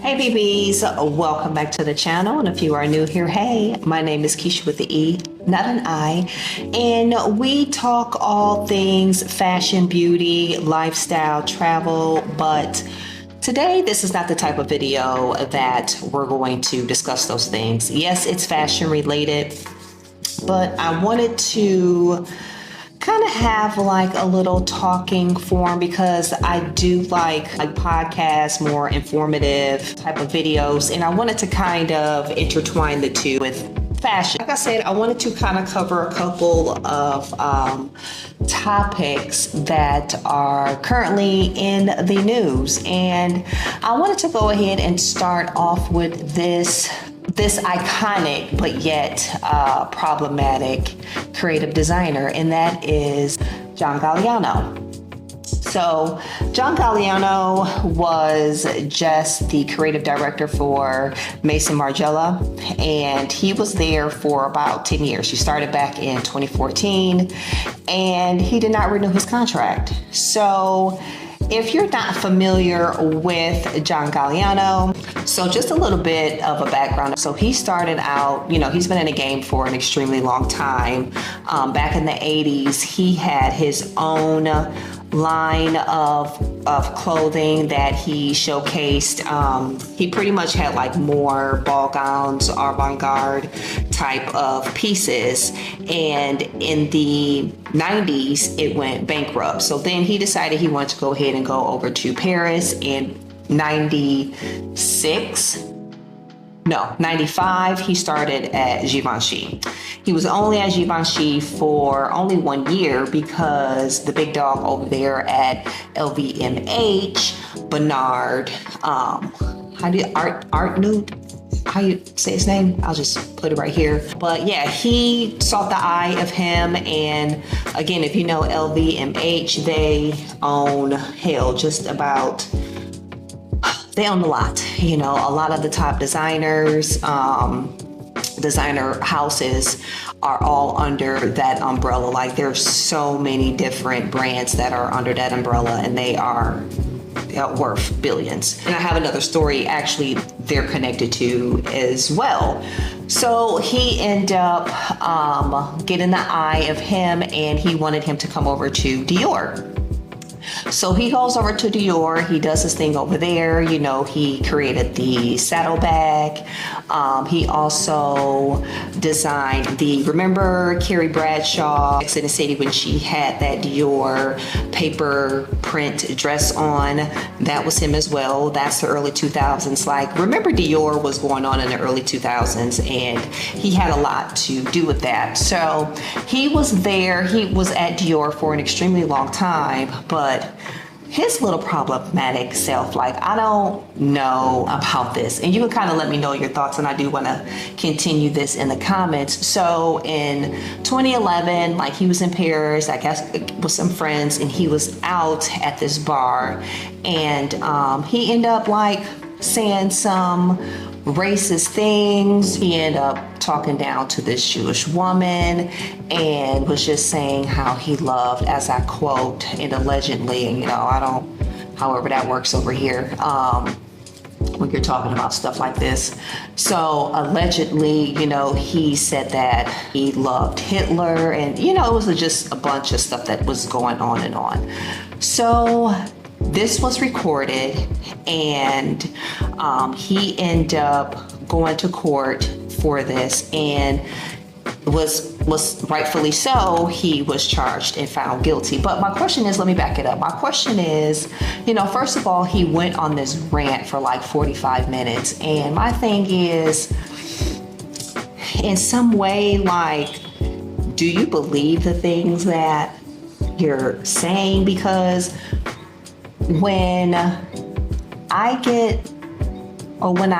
Hey BBs, welcome back to the channel. And if you are new here, hey, my name is Keisha with the E, not an I. And we talk all things fashion, beauty, lifestyle, travel, but today this is not the type of video that we're going to discuss those things. Yes, it's fashion related, but I wanted to kind of have like a little talking form because I do like podcasts, more informative type of videos, and I wanted to kind of intertwine the two with fashion. Like I said, I wanted to kind of cover a couple of topics that are currently in the news, and I wanted to go ahead and start off with this iconic but yet problematic creative designer, and that is John Galliano. So John Galliano was just the creative director for Maison Margiela, and he was there for about 10 years. He started back in 2014, and he did not renew his contract. So if you're not familiar with John Galliano, so just a little bit of a background. So he started out, he's been in the game for an extremely long time. Back in the 80s, he had his own line of clothing that he showcased. He pretty much had like more ball gowns, avant-garde type of pieces, and in the 90s it went bankrupt. So then he decided he wanted to go ahead and go over to Paris in 95, he started at Givenchy. He was only at Givenchy for only 1 year because the big dog over there at LVMH, Bernard, Arnault, how you say his name? I'll just put it right here. But yeah, he sought the eye of him. And again, if you know LVMH, they own they own a lot. A lot of the top designers, designer houses are all under that umbrella. Like there's so many different brands that are under that umbrella, and they are worth billions. And I have another story actually they're connected to as well. So he ended up getting the eye of him, and he wanted him to come over to Dior. So he goes over to Dior, he does his thing over there. He created the saddlebag. He also designed remember Carrie Bradshaw, Sex and the City, when she had that Dior paper print dress on? That was him as well. That's the early 2000s. Like, remember Dior was going on in the early 2000s, and he had a lot to do with that. So he was there, he was at Dior for an extremely long time, but his little problematic self, like, I don't know about this. And you can kind of let me know your thoughts, and I do want to continue this in the comments. So in 2011, like, he was in Paris, I guess, with some friends, and he was out at this bar, and he ended up like saying some racist things. He ended up talking down to this Jewish woman and was just saying how he loved, as I quote, and allegedly, and however that works over here, when you're talking about stuff like this. So allegedly, he said that he loved Hitler, and it was just a bunch of stuff that was going on and on. So this was recorded, and he ended up going to court for this, and was rightfully so, he was charged and found guilty. But my question is, let me back it up. My question is, first of all, he went on this rant for like 45 minutes. And my thing is, in some way, like, do you believe the things that you're saying? Because when I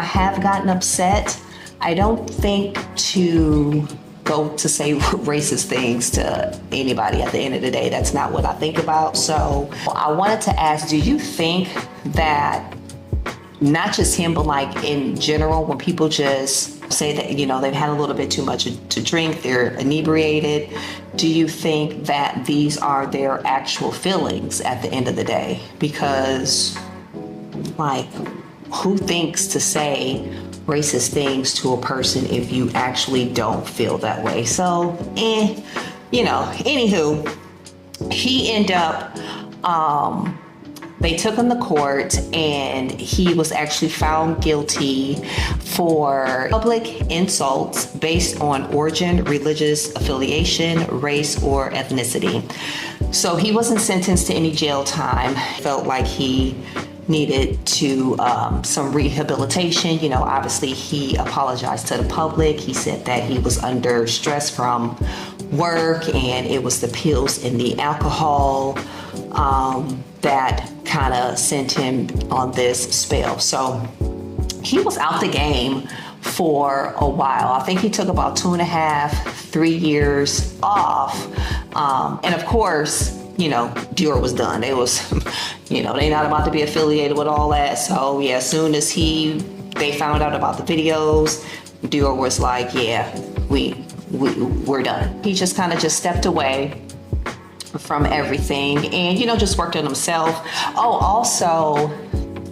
have gotten upset, I don't think to go to say racist things to anybody. At the end of the day, that's not what I think about. So I wanted to ask, do you think that not just him, but like in general, when people just say that, they've had a little bit too much to drink, they're inebriated, do you think that these are their actual feelings at the end of the day? Because, like, who thinks to say racist things to a person if you actually don't feel that way? So, anywho, he ended up, they took him to court, and he was actually found guilty for public insults based on origin, religious affiliation, race, or ethnicity. So he wasn't sentenced to any jail time. Felt like he needed to some rehabilitation. Obviously he apologized to the public. He said that he was under stress from work, and it was the pills and the alcohol that kind of sent him on this spell. So he was out the game for a while. I think he took about 2.5, 3 years off. And of course, Dior was done. It was, they not about to be affiliated with all that. So yeah, as soon as they found out about the videos, Dior was like, yeah, we're done. He just kind of stepped away from everything and, just worked on himself. Oh, also,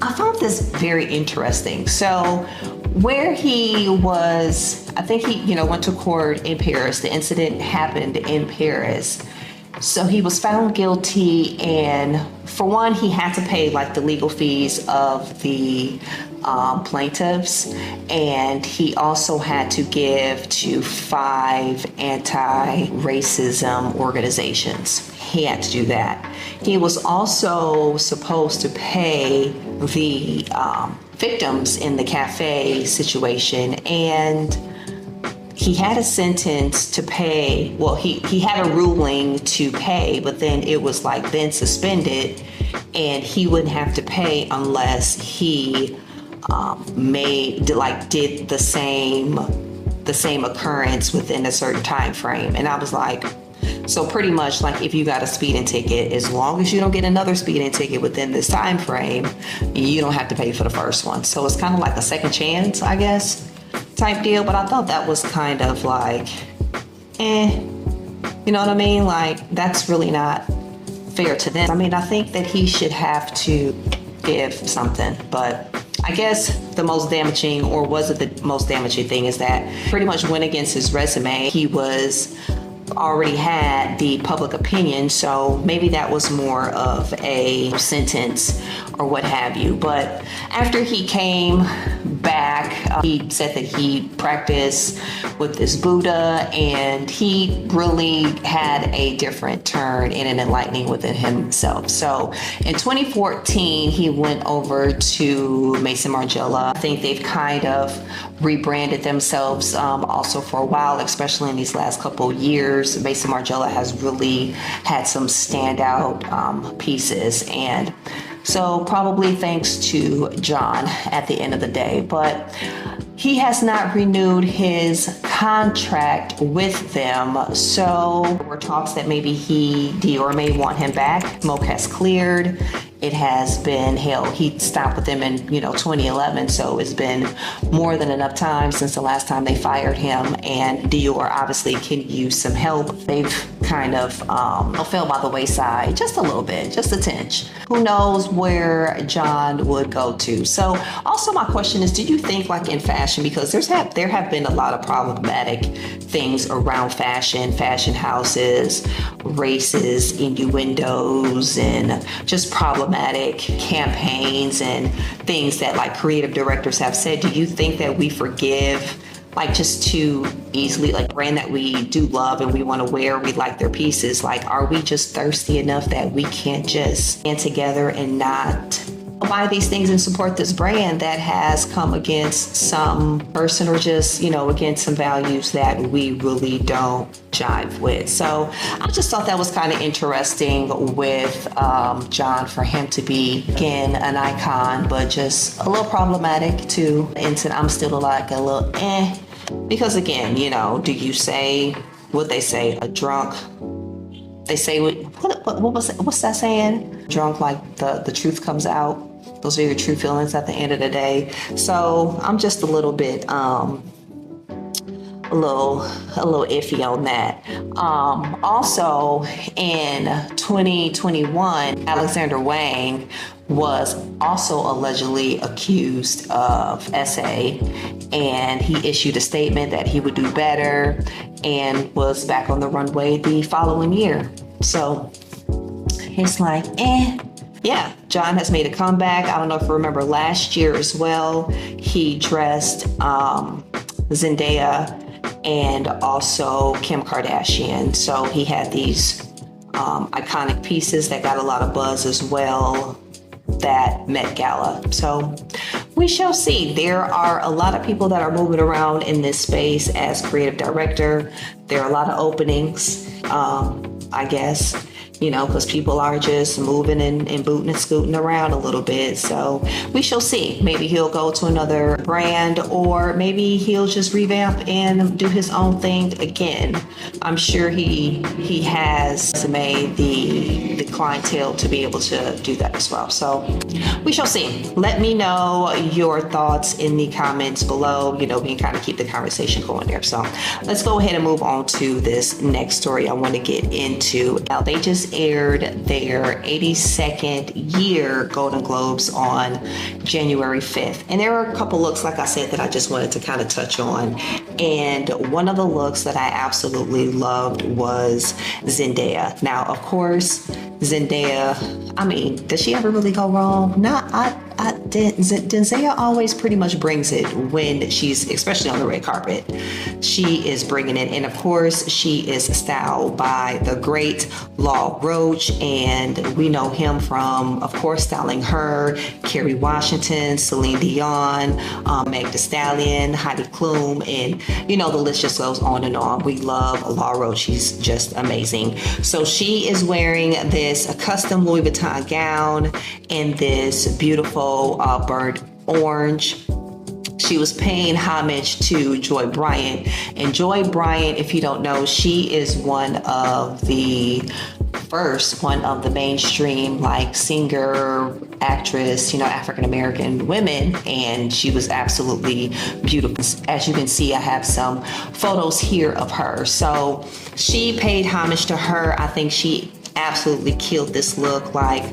I found this very interesting. So where he was, I think he, went to court in Paris. The incident happened in Paris. So he was found guilty, and for one, he had to pay like the legal fees of the plaintiffs, and he also had to give to 5 anti-racism organizations. He had to do that. He was also supposed to pay the victims in the cafe situation, and he had a sentence to pay. Well, he had a ruling to pay, but then it was then suspended, and he wouldn't have to pay unless he did the same occurrence within a certain time frame. And I was like, so pretty much if you got a speeding ticket, as long as you don't get another speeding ticket within this time frame, you don't have to pay for the first one. So it's kind of like a second chance, I guess, type deal. But I thought that was kind of you know what I mean? That's really not fair to them. I mean, I think that he should have to give something, but I guess the most damaging, or was it the most damaging thing, is that pretty much went against his resume. He already had the public opinion, so maybe that was more of a sentence or what have you. But after he came back, he said that he practiced with this Buddha, and he really had a different turn in an enlightening within himself. So in 2014, he went over to Maison Margiela. I think they've kind of rebranded themselves also for a while, especially in these last couple years. Maison Margiela has really had some standout pieces, and so probably thanks to John at the end of the day. But he has not renewed his contract with them, so there were talks that maybe Dior may want him back. Smoke has cleared. It has been, hell, he stopped with them in 2011, so it's been more than enough time since the last time they fired him, and Dior obviously can use some help. They've kind of fell by the wayside just a little bit, just a tinge. Who knows where John would go to? So also my question is, do you think in fashion, because there have been a lot of problematic things around fashion houses, races, innuendos, and just problematic campaigns and things that creative directors have said. Do you think that we forgive just too easily, brand that we do love and we want to wear, we like their pieces? Are we just thirsty enough that we can't just stand together and not buy these things and support this brand that has come against some person, or just, against some values that we really don't jive with? So I just thought that was kind of interesting with John, for him to be, again, an icon, but just a little problematic too. And I'm still a little because again, do you say what they say, a drunk? They say, what's that saying? Drunk, the truth comes out. Those are your true feelings at the end of the day. So I'm just a little bit a little iffy on that. Also in 2021, Alexander Wang was also allegedly accused of SA, and he issued a statement that he would do better and was back on the runway the following year. So it's like, yeah, John has made a comeback. I don't know if you remember last year as well, he dressed Zendaya and also Kim Kardashian. So he had these iconic pieces that got a lot of buzz as well, that Met Gala. So we shall see. There are a lot of people that are moving around in this space as creative director. There are a lot of openings, I guess, because people are just moving and booting and scooting around a little bit. So we shall see. Maybe he'll go to another brand, or maybe he'll just revamp and do his own thing again. I'm sure he has made the clientele to be able to do that as well. So we shall see. Let me know your thoughts in the comments below. We can kind of keep the conversation going there. So let's go ahead and move on to this next story I want to get into. Now, they just aired their 82nd year Golden Globes on January 5th. And there are a couple looks, like I said, that I just wanted to kind of touch on. And one of the looks that I absolutely loved was Zendaya. Now, of course, Zendaya, does she ever really go wrong? Zendaya always pretty much brings it when she's, especially on the red carpet. She is bringing it. And of course, she is styled by the great Law Roach. And we know him from, of course, styling her, Kerry Washington, Celine Dion, Meg Thee Stallion, Heidi Klum, and the list just goes on and on. We love Law Roach. She's just amazing. So she is wearing this custom Louis Vuitton gown in this beautiful burnt orange. She was paying homage to Joy Bryant. And Joy Bryant, if you don't know, she is one of the mainstream singer, actress, African American women, and she was absolutely beautiful. As you can see, I have some photos here of her. So she paid homage to her. I think she absolutely killed this look. Like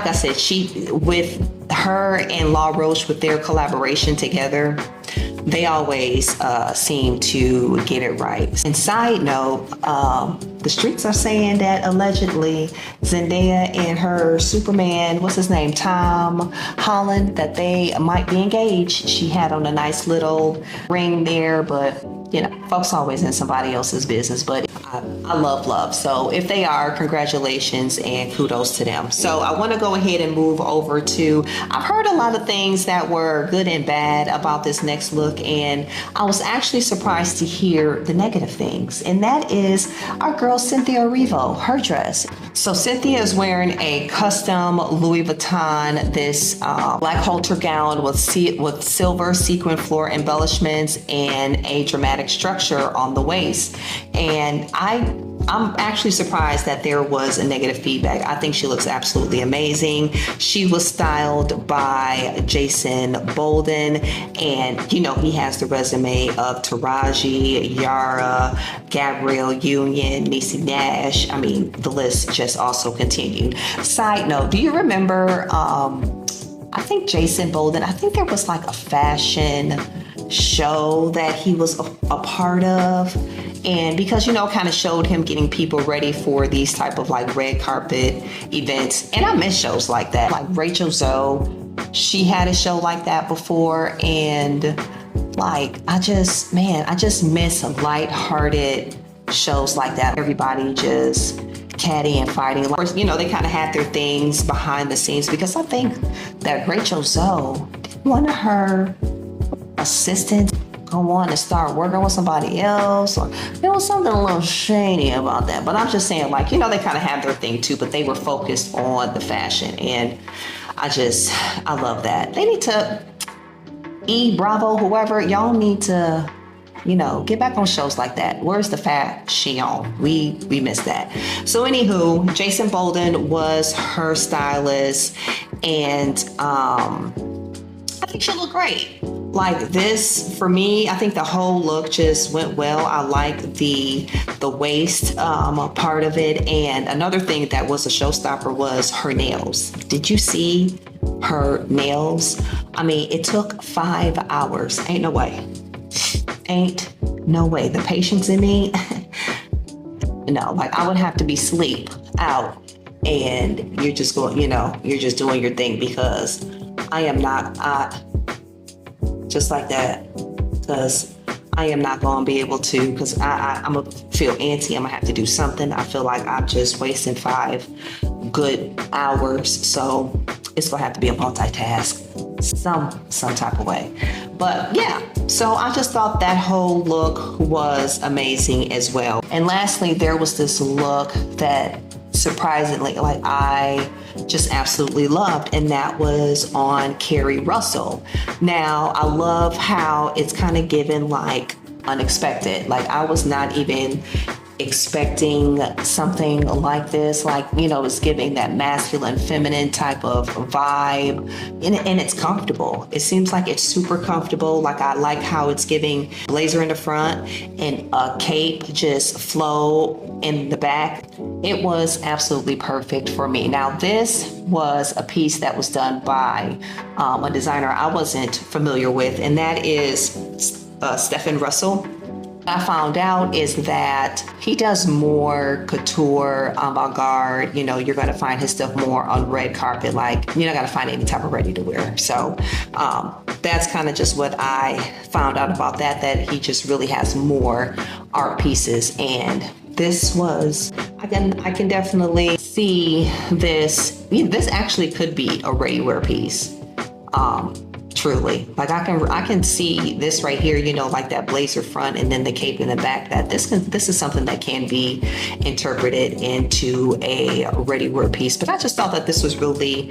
I said, she, with her and Law Roach, with their collaboration together, they always seem to get it right. And side note, the streets are saying that allegedly Zendaya and her Superman, what's his name, Tom Holland, that they might be engaged. She had on a nice little ring there, but folks always in somebody else's business. But I love. So if they are, congratulations and kudos to them. So I want to go ahead and move over to, I've heard a lot of things that were good and bad about this next look, and I was actually surprised to hear the negative things. And that is our girl Cynthia Erivo, her dress. So Cynthia is wearing a custom Louis Vuitton, this black halter gown with silver sequin floor embellishments and a dramatic structure on the waist. And I'm actually surprised that there was a negative feedback. I think she looks absolutely amazing. She was styled by Jason Bolden, and he has the resume of Taraji, Yara, Gabrielle Union, Niecy Nash. The list just also continued. Side note, do you remember, I think Jason Bolden, I think there was a fashion show that he was a part of, and because kind of showed him getting people ready for these type of red carpet events. And I miss shows like that. Like Rachel Zoe, she had a show like that before, and I just miss lighthearted shows like that. Everybody just catty and fighting. Of course, they kind of had their things behind the scenes, because I think that Rachel Zoe, one of her assistants, go on and start working with somebody else, or there was something a little shady about that. But I'm just saying, they kind of have their thing too, but they were focused on the fashion, and I love that. They need to, Bravo, whoever, y'all need to, get back on shows like that. Where's the fashion? We missed that. So anywho, Jason Bolden was her stylist, and I think she looked great. like this, for me, I think the whole look just went well. I like the waist part of it. And another thing that was a showstopper was her nails. Did you see her nails? I mean, it took 5 hours. Ain't no way. Ain't no way. The patience in me, no, like I would have to be sleep out and you're just going, you're just doing your thing, because I am not, just like that, because I am not going to be able to, because I'm going to feel antsy. I'm going to have to do something. I feel like I'm just wasting 5 good hours. So it's going to have to be a multitask some type of way. But yeah, so I just thought that whole look was amazing as well. And lastly, there was this look that surprisingly, like I just absolutely loved, and that was on Carrie Russell. Now, I love how it's kind of given like unexpected. Like I was not even expecting something like this, like, it's giving that masculine, feminine type of vibe, and it's comfortable. It seems like it's super comfortable. Like I like how it's giving blazer in the front and a cape just flow in the back. It was absolutely perfect for me. Now, this was a piece that was done by a designer I wasn't familiar with, and that is Stephen Russell. I found out is that he does more couture, avant-garde. You're going to find his stuff more on red carpet. Like, you're not going to find any type of ready to wear. So that's kind of just what I found out about that he just really has more art pieces. And this was, I can definitely see this. This actually could be a ready-wear piece. Truly, like I can see this right here, like that blazer front and then the cape in the back, that this is something that can be interpreted into a ready-wear piece. But I just thought that this was really,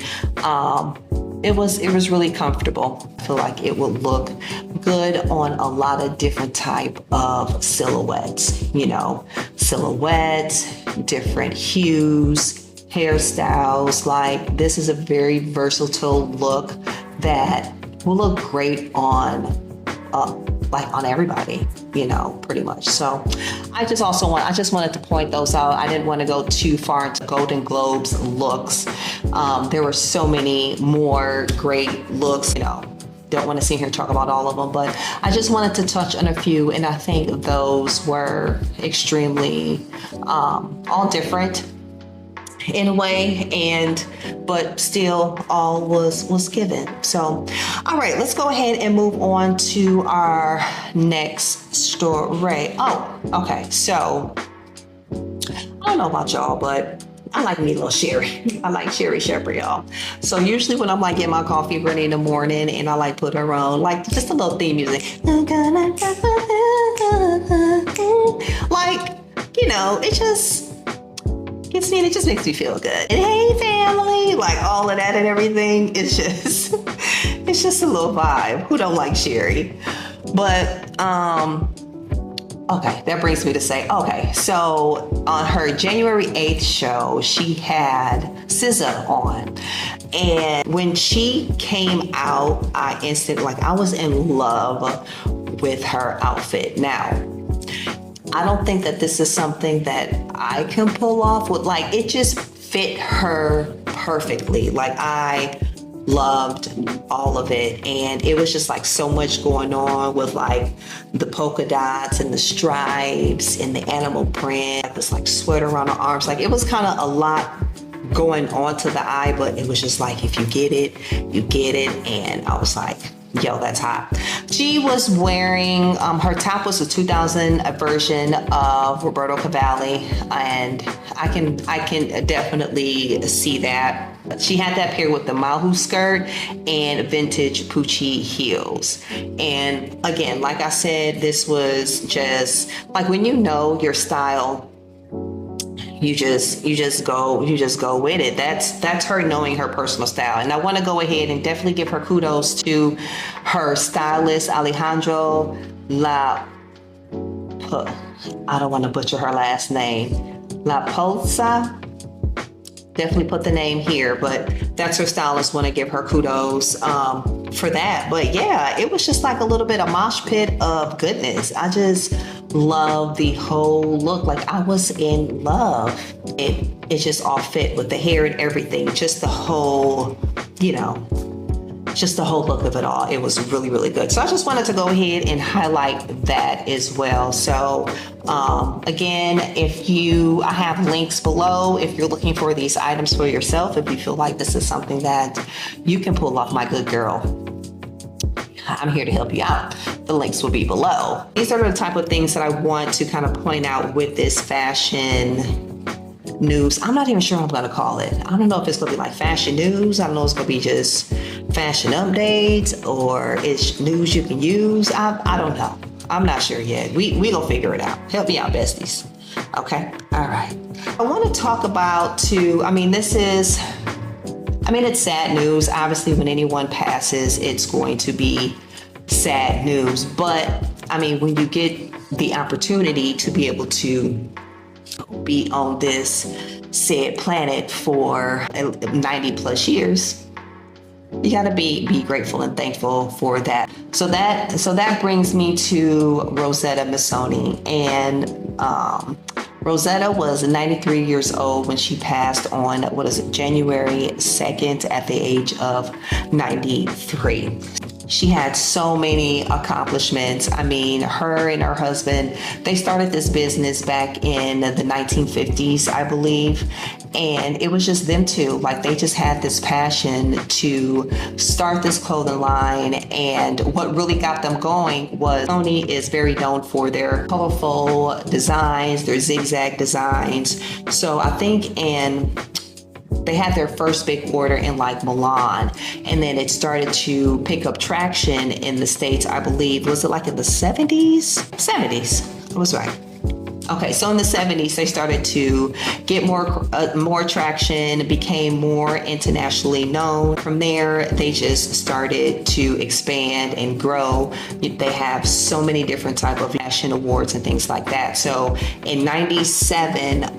it was really comfortable. I feel like it would look good on a lot of different type of silhouettes, different hues, hairstyles. Like this is a very versatile look that will look great on everybody, pretty much. So I just wanted to point those out. I didn't want to go too far into Golden Globes looks. There were so many more great looks, don't want to sit here and talk about all of them, but I just wanted to touch on a few, and I think those were extremely all different in a way, but still all was given. So, all right, let's go ahead and move on to our next story. Oh, okay. So I don't know about y'all, but I like me a little Sherry. I like Sherry Shepherd, y'all. So usually when I'm like getting my coffee ready in the morning, and I like put her on like just a little theme music, like, it just gets me, and it just makes me feel good. And hey family, like all of that and everything, it's just a little vibe. Who don't like Sherry? But okay, that brings me to say, okay, so on her January 8th show, she had SZA on. And when she came out, I was in love with her outfit. Now, I don't think that this is something that I can pull off with, like, it just fit her perfectly. Like, I loved all of it, and it was just like so much going on with like the polka dots and the stripes and the animal print, like this like sweater on the arms. Like, it was kind of a lot going on to the eye, but it was just like, if you get it, you get it. And I was like, yo, that's hot. She was wearing, her top was a 2000 version of Roberto Cavalli, and I can definitely see that. She had that pair with the Mahu skirt and vintage Pucci heels. And again, like I said, this was just like, when you know your style, you just go with it. That's her knowing her personal style. And I want to go ahead and definitely give her kudos to her stylist, Alejandro I don't want to butcher her last name. La Polsa. Definitely put the name here, but that's her stylist. Want to give her kudos for that. But yeah, it was just like a little bit of mosh pit of goodness. I just love the whole look. Like I was in love. It just all fit with the hair and everything. Just the whole, just the whole look of it all. It was really, really good. So I just wanted to go ahead and highlight that as well. So again, I have links below if you're looking for these items for yourself. If you feel like this is something that you can pull off, my good girl, I'm here to help you out. The links will be below. These are the type of things that I want to kind of point out with this fashion news. I'm not even sure what I'm going to call it. I don't know if it's going to be like fashion news. I don't know if it's going to be just fashion updates or it's news you can use. I don't know. I'm not sure yet. We gonna figure it out. Help me out, besties. Okay. All right. I want to talk about it's sad news. Obviously, when anyone passes, it's going to be sad news. But when you get the opportunity to be able to be on this said planet for 90 plus years, you got to be grateful and thankful for that. So that brings me to Rosetta Missoni. And Rosetta was 93 years old when she passed on, January 2nd at the age of 93. She had so many accomplishments. Her and her husband, they started this business back in the 1950s, I believe. And it was just them two. Like, they just had this passion to start this clothing line. And what really got them going was Sony is very known for their colorful designs, their zigzag designs. So I think they had their first big order in like Milan, and then it started to pick up traction in the States, I believe. Was it like in the 70s? 70s. I was right. Okay, so in the 70s, they started to get more traction, became more internationally known. From there, they just started to expand and grow. They have so many different type of fashion awards and things like that. So in 97,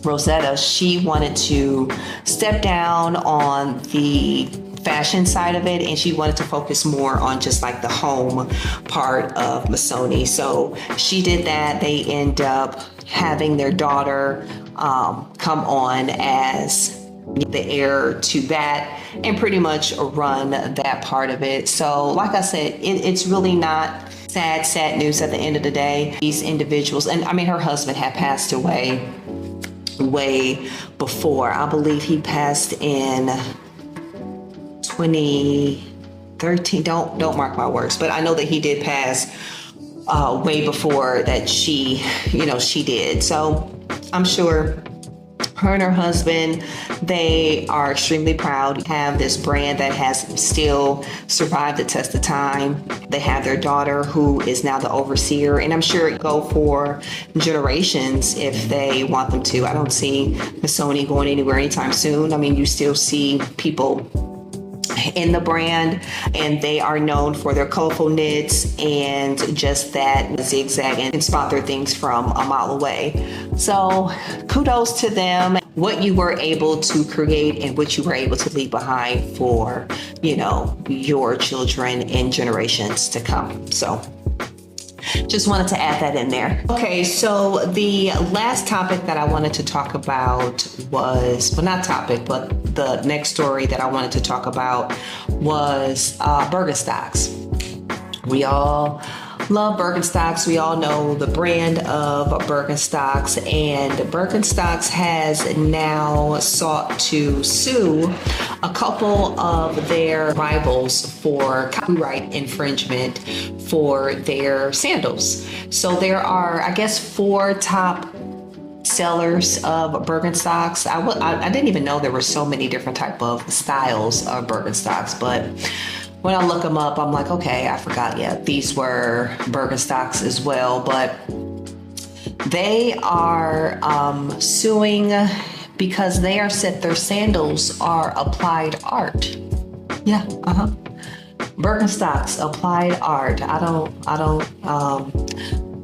Rosetta, she wanted to step down on the fashion side of it, and she wanted to focus more on just like the home part of Missoni. So she did that. They end up having their daughter come on as the heir to that and pretty much run that part of it. So like I said, it's really not sad news at the end of the day. These individuals, and her husband had passed away way before. I believe he passed in 2013. Don't mark my words, but I know that he did pass way before that she did. So I'm sure her and her husband, they are extremely proud to have this brand that has still survived the test of time. They have their daughter who is now the overseer, and I'm sure it go for generations if they want them to. I don't see Missoni going anywhere anytime soon. You still see people in the brand, and they are known for their colorful knits and just that zigzag and spot their things from a mile away. So kudos to them, what you were able to create and what you were able to leave behind for, your children and generations to come. So just wanted to add that in there. Okay, so the last topic that I wanted to talk about was, well, not topic, but the next story that I wanted to talk about was Birkenstocks. We all love Birkenstocks. We all know the brand of Birkenstocks, and Birkenstocks has now sought to sue a couple of their rivals for copyright infringement for their sandals. So there are, I guess, 4 top sellers of Birkenstocks. I didn't even know there were so many different type of styles of Birkenstocks, but when I look them up, I'm like, okay, I forgot. Yeah, these were Birkenstocks as well, but they are suing because they are said their sandals are applied art. Yeah, Birkenstocks applied art. I don't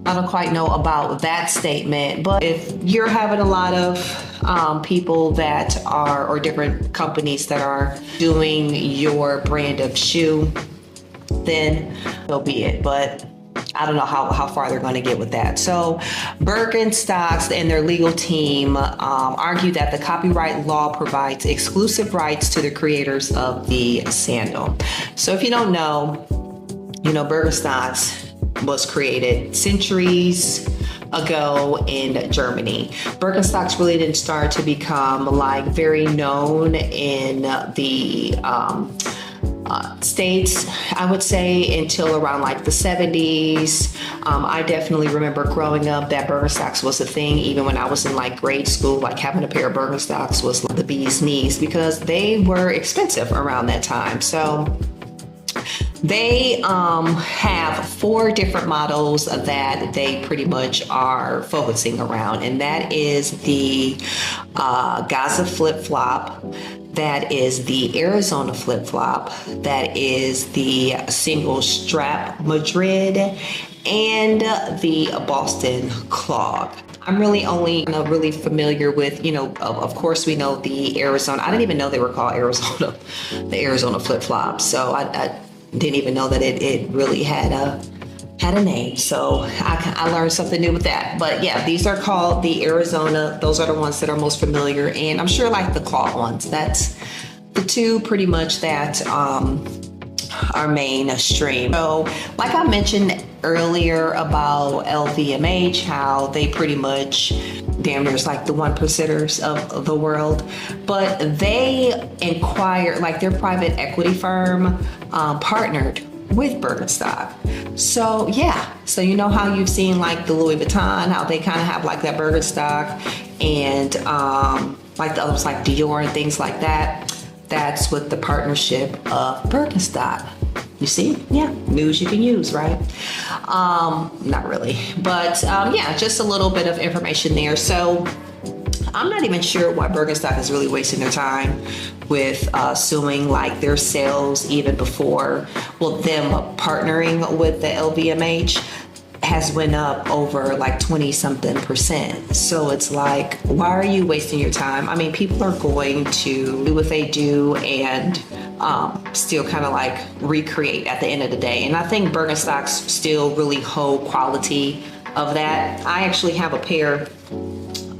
I don't quite know about that statement, but if you're having a lot of people that are, or different companies that are doing your brand of shoe, then so be it. But I don't know how far they're going to get with that. So Birkenstocks and their legal team argue that the copyright law provides exclusive rights to the creators of the sandal. So if you don't know, Birkenstocks was created centuries ago in Germany. Birkenstocks really didn't start to become like very known in the States, I would say, until around like the 70s. I definitely remember growing up that Birkenstocks was a thing. Even when I was in like grade school, like having a pair of Birkenstocks was like the bee's knees because they were expensive around that time. So they have 4 different models that they pretty much are focusing around, and that is the Gaza flip-flop, that is the Arizona flip-flop, that is the single strap Madrid, and the Boston clog. I'm really only really familiar with, of course we know the Arizona. I didn't even know they were called Arizona, the Arizona flip-flop. So I didn't even know that it really had a name. So I learned something new with that. But yeah, these are called the Arizona. Those are the ones that are most familiar. And I'm sure like the cloth ones, that's the 2 pretty much that are mainstream. So like I mentioned earlier about LVMH, how they pretty much damn near like the 1%ers of the world, but they inquired, like their private equity firm partnered with Birkenstock. So yeah, so how you've seen like the Louis Vuitton, how they kind of have like that Birkenstock, and like the others like Dior and things like that. That's with the partnership of Birkenstock. You see? Yeah, news you can use, right? Not really, but yeah, just a little bit of information there. So I'm not even sure why Birkenstock is really wasting their time with suing like their sales even before, them partnering with the LVMH has went up over like 20-something%. So it's like, why are you wasting your time? I mean, people are going to do what they do and still kind of like recreate at the end of the day. And I think Birkenstocks still really hold quality of that. I actually have a pair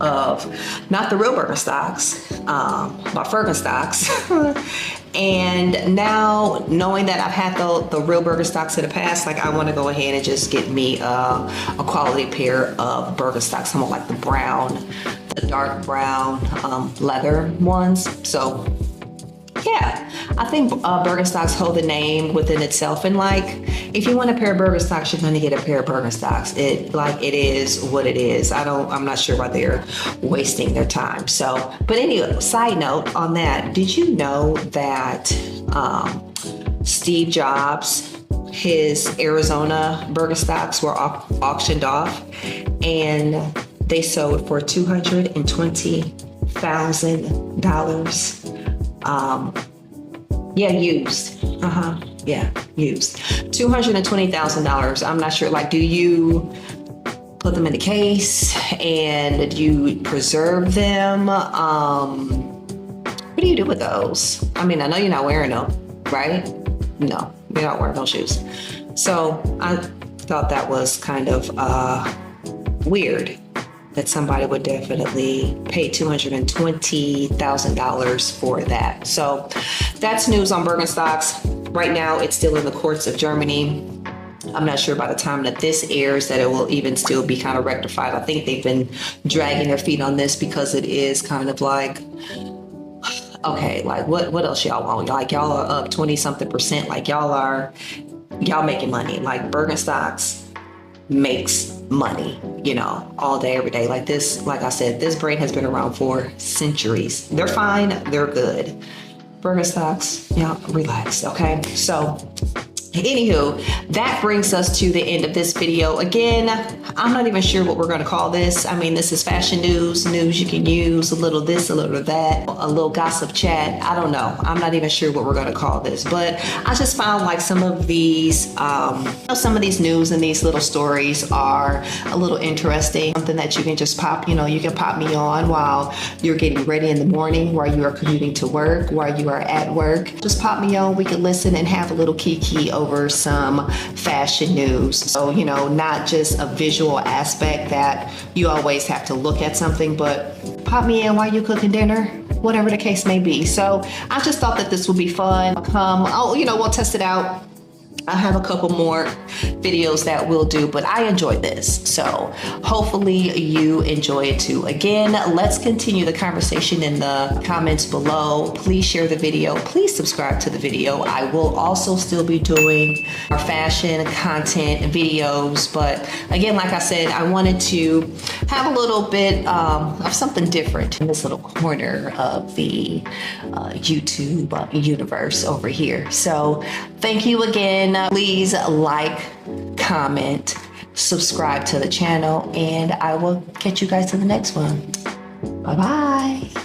of not the real Birkenstocks, but Fergenstocks. And now knowing that I've had the real Birkenstocks in the past, like I want to go ahead and just get me a quality pair of Birkenstocks. I'm like the dark brown leather ones. So yeah, I think Birkenstocks hold the name within itself. And like, if you want a pair of Birkenstocks, you're going to get a pair of Birkenstocks. It is what it is. I'm not sure why they're wasting their time. So, but anyway, side note on that, did you know that Steve Jobs, his Arizona Birkenstocks were auctioned off and they sold for $220,000. Used. Used. $220,000. I'm not sure, like, do you put them in a case and do you preserve them? What do you do with those? I mean, I know you're not wearing them, right? No, you're not wearing those shoes. So I thought that was kind of weird that somebody would definitely pay $220,000 for that. So that's news on Birkenstocks. Right now, it's still in the courts of Germany. I'm not sure by the time that this airs that it will even still be kind of rectified. I think they've been dragging their feet on this because it is kind of like, okay, like what else y'all want? Like y'all are up 20-something%. Like y'all making money. Like Birkenstocks makes money, all day, every day. Like this, like I said, this brand has been around for centuries. They're fine, they're good. Birkenstocks, relax, okay? So anywho, that brings us to the end of this video. Again, I'm not even sure what we're going to call this. I mean, this is fashion news you can use, a little this, a little that, a little gossip chat. I don't know. I'm not even sure what we're going to call this, but I just found like some of these, some of these news and these little stories are a little interesting. Something that you can just pop, you can pop me on while you're getting ready in the morning, while you are commuting to work, while you are at work. Just pop me on. We can listen and have a little kiki over some fashion news. So, not just a visual aspect that you always have to look at something, but pop me in while you're cooking dinner, whatever the case may be. So I just thought that this would be fun. We'll test it out. I have a couple more videos that we'll do, but I enjoyed this. So hopefully you enjoy it too. Again, let's continue the conversation in the comments below. Please share the video. Please subscribe to the video. I will also still be doing our fashion content videos. But again, like I said, I wanted to have a little bit of something different in this little corner of the YouTube universe over here. So thank you again. Please like, comment, subscribe to the channel, and I will catch you guys in the next one. Bye-bye.